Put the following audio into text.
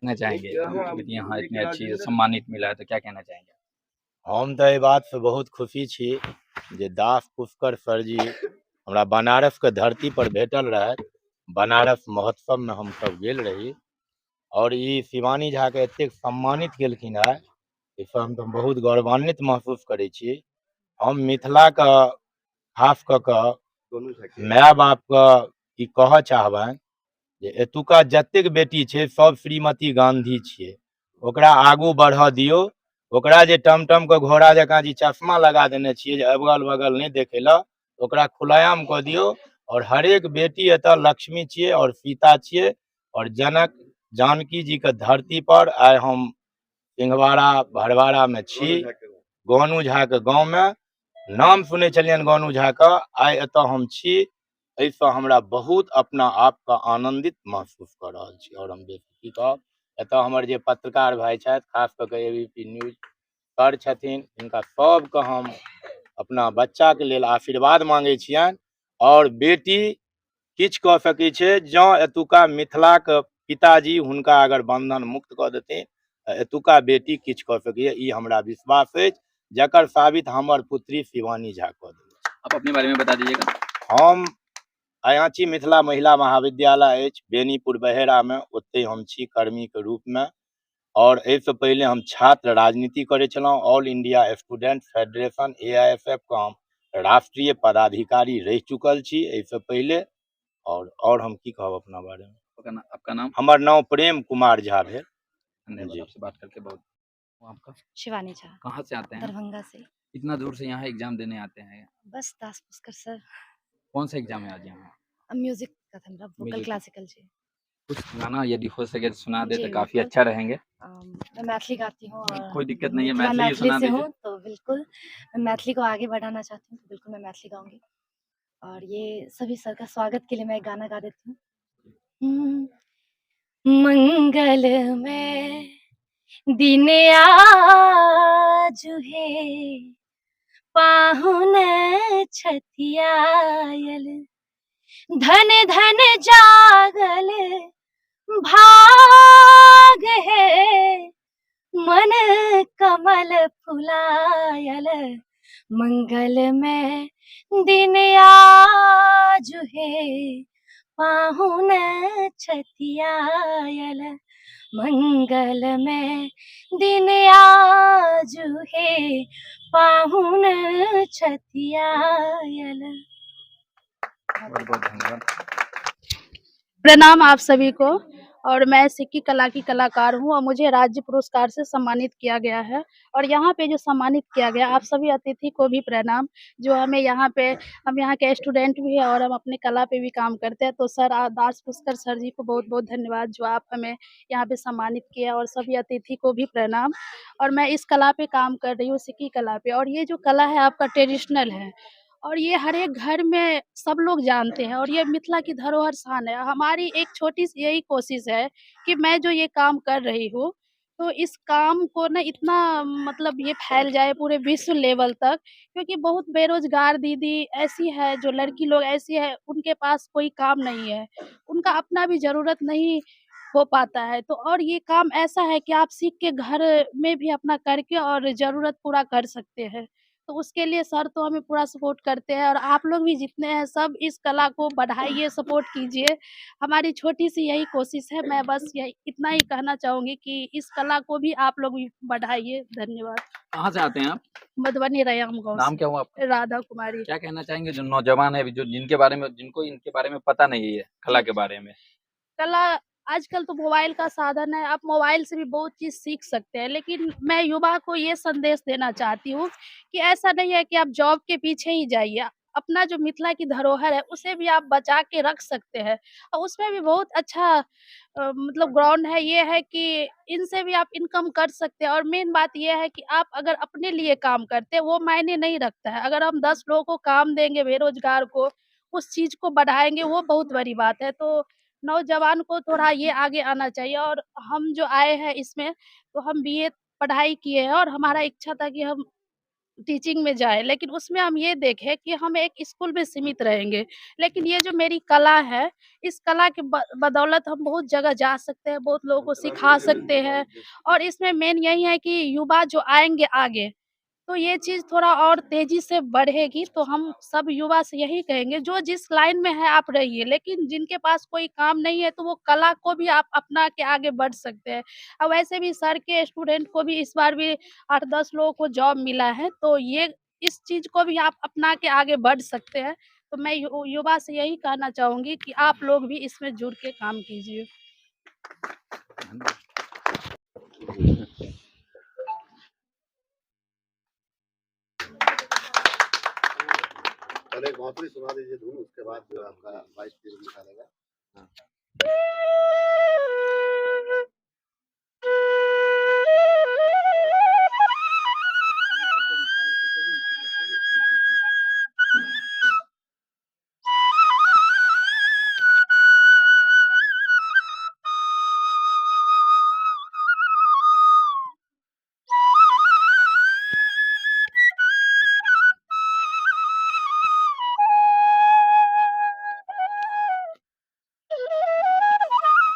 कहना चाहेंगे? उनकी बेटियाँ यहाँ इतनी अच्छी सम्मानित मिला है तो क्या कहना चाहेंगे? हम तो एहि बात से बहुत खुशी छी जे दास पुष्कर सर जी हमरा बनारस के धरती पर भेटल रहथि। बनारस महोत्सव में हम सब गेल रही और ई शिवानी झा के एतेक सम्मानित केलखिन है, इससे हम तो बहुत गौरवान्वित महसूस करै छी। हम मिथिला का खास कऽ कऽ माय बाप के ई कहऽ चाहबनि जे एतुका जतेक बेटी छै सब श्रीमती गांधी छियै, ओकरा आगू बढ़ऽ दियौ। ओकरा जे टमटम के घोड़ा जकाँ जे चश्मा लगा देने छियै जे अगल बगल नहीं देखे ला, ओकरा खुलायाम कऽ दियौ। और हरेक बेटी एतऽ लक्ष्मी छियै और सीता छियै। और जनक जानकी जी के धरती पर आइ हम सिंहवाड़ा भड़वाड़ा में छी, गोनू झा के गाँव में। नाम सुनै छलियनि गोनू झा के, आइ एतऽ हम छी। एहिसँ हमरा बहुत अपना आप का आनंदित महसूस कर रहल छी। और हम बेसी की कहब, एतऽ हमर जे पत्रकार भाई छथि, खास कऽ के एबीपी न्यूज सर छथिन, हिनका सबके हम अपना बच्चा के लेल आशीर्वाद मांगै छियनि। और बेटी किछु कऽ सकै छै जँ एतुका मिथिला के पिताजी हुनका अगर बंधन मुक्त कऽ देथिन तऽ एतुका बेटी किछु कऽ सकैए, ई हमरा विश्वास अछि, जकर साबित हमर पुत्री शिवानी झा कऽ देलक। आप अपने बारे में बता दीजिएगा। हम अयाची मिथिला महिला महाविद्यालय अछि बेनीपुर बहेड़ा में, ओतहि हम छी कर्मी के रूप में। और एहिसँ पहिले हम छात्र राजनीति करै छलहुँ। All India student federation AISF का हम राष्ट्रीय पदाधिकारी रह चुकल छी एहिसँ पहिले। और हम की कहब अपना बारे में। आपका नाम? हमर नाम प्रेम कुमार झा भेल। धन्यवाद, जी। आपसे बात करके बहुत। आपका? शिवानी झा। कहाँ से आते हैं? दरभंगा से। इतना दूर से यहाँ एग्जाम देने आते हैं? बस दास पुष्कर सर। कौन सा एग्जाम है आज यहाँ? म्यूजिक का था मेरा, वोकल म्यूजिक। क्लासिकल जी। कुछ गाना यदि हो सके तो सुना दे जी तो काफी बिल्कुल। अच्छा रहेंगे। मैं मैथिली गाती हूँ और कोई दिक्कत नहीं है, मिथिला मैथिली ही मैथिली सुना से दीजिए। हूँ, तो बिल्कुल मैं मैथिली को आगे बढ़ाना चाहती हूँ, तो बिल्कुल मैं मैथिली गाऊंगी। और ये सभी सर का स्वागत के लिए मैं एक गाना गा देती हूँ। मंगल में दिन आजु हे, पाहुन छठियायल, धन धन जागल भाग है, मन कमल फुलायल। मंगल में दिन आजु हे, पाहुन छठियायल। मंगल में दिन आजु हे, पाहुन छठियायल। बहुत बहुत धन्यवाद। प्रणाम आप सभी को। और मैं सिक्की कला की कलाकार हूँ और मुझे राज्य पुरस्कार से सम्मानित किया गया है। और यहाँ पे जो सम्मानित किया गया, आप सभी अतिथि को भी प्रणाम, जो हमें यहाँ पे, हम यहाँ के स्टूडेंट भी हैं और हम अपने कला पे भी काम करते हैं। तो सर दास पुष्कर सर जी को बहुत बहुत धन्यवाद, जो आप हमें यहाँ पे सम्मानित किया। और सभी अतिथि को भी प्रणाम। और मैं इस कला पे काम कर रही हूँ, सिक्की कला पे। और ये जो कला है आपका ट्रेडिशनल है और ये हर एक घर में सब लोग जानते हैं और ये मिथिला की धरोहर शान है। हमारी एक छोटी सी यही कोशिश है कि मैं जो ये काम कर रही हूँ, तो इस काम को ना इतना मतलब ये फैल जाए पूरे विश्व लेवल तक, क्योंकि बहुत बेरोजगार दीदी ऐसी है, जो लड़की लोग ऐसी है, उनके पास कोई काम नहीं है, उनका अपना भी ज़रूरत नहीं हो पाता है। तो और ये काम ऐसा है कि आप सीख के घर में भी अपना करके और ज़रूरत पूरा कर सकते हैं। तो उसके लिए सर तो हमें पूरा सपोर्ट करते हैं और आप लोग भी जितने हैं सब इस कला को बढ़ाइए, सपोर्ट कीजिए। हमारी छोटी-सी यही कोशिश है। मैं बस यही इतना ही कहना चाहूँगी कि इस कला को भी आप लोग भी बढ़ाइए। धन्यवाद। कहाँ से आते हैं आप? मधुबनी रैयाम गाँव नाम से। क्या हुआ आपका? राधा कुमारी। क्या कहना चाहेंगे जो नौजवान है, जो जिनके बारे में, जिनको इनके बारे में पता नहीं है, कला के बारे में? कला आजकल तो मोबाइल का साधन है, आप मोबाइल से भी बहुत चीज़ सीख सकते हैं। लेकिन मैं युवा को ये संदेश देना चाहती हूँ कि ऐसा नहीं है कि आप जॉब के पीछे ही जाइए। अपना जो मिथिला की धरोहर है, उसे भी आप बचा के रख सकते हैं और उसमें भी बहुत अच्छा मतलब ग्राउंड है। ये है कि इनसे भी आप इनकम कर सकते हैं और मेन बात ये है कि आप अगर अपने लिए काम करते हैं, वो मायने नहीं रखता है। अगर हम 10 लोगों को काम देंगे, बेरोज़गार को, उस चीज़ को बढ़ाएँगे, वो बहुत बड़ी बात है। तो नौजवान को थोड़ा ये आगे आना चाहिए। और हम जो आए हैं इसमें, तो हम BA पढ़ाई किए हैं और हमारा इच्छा था कि हम टीचिंग में जाएँ, लेकिन उसमें हम ये देखें कि हम एक स्कूल में सीमित रहेंगे। लेकिन ये जो मेरी कला है, इस कला के बदौलत हम बहुत जगह जा सकते हैं, बहुत लोगों को सिखा सकते हैं और इसमें मेन यही है कि युवा जो आएँगे आगे, तो ये चीज़ थोड़ा और तेज़ी से बढ़ेगी, तो हम सब युवा से यही कहेंगे, जो जिस लाइन में है आप रहिए, लेकिन जिनके पास कोई काम नहीं है, तो वो कला को भी आप अपना के आगे बढ़ सकते हैं। वैसे भी सर के स्टूडेंट को भी इस बार भी 8-10 लोगों को जॉब मिला है, तो ये इस चीज़ को भी आप अपना के आगे बढ़ सकते हैं। तो मैं युवा से यही कहना चाहूँगी कि आप लोग भी इसमें जुड़ के काम कीजिए। पहले एक बांसुरी सुना दीजिए धुन, उसके बाद जो है आपका 22 तीर निकालेगा। हाँ।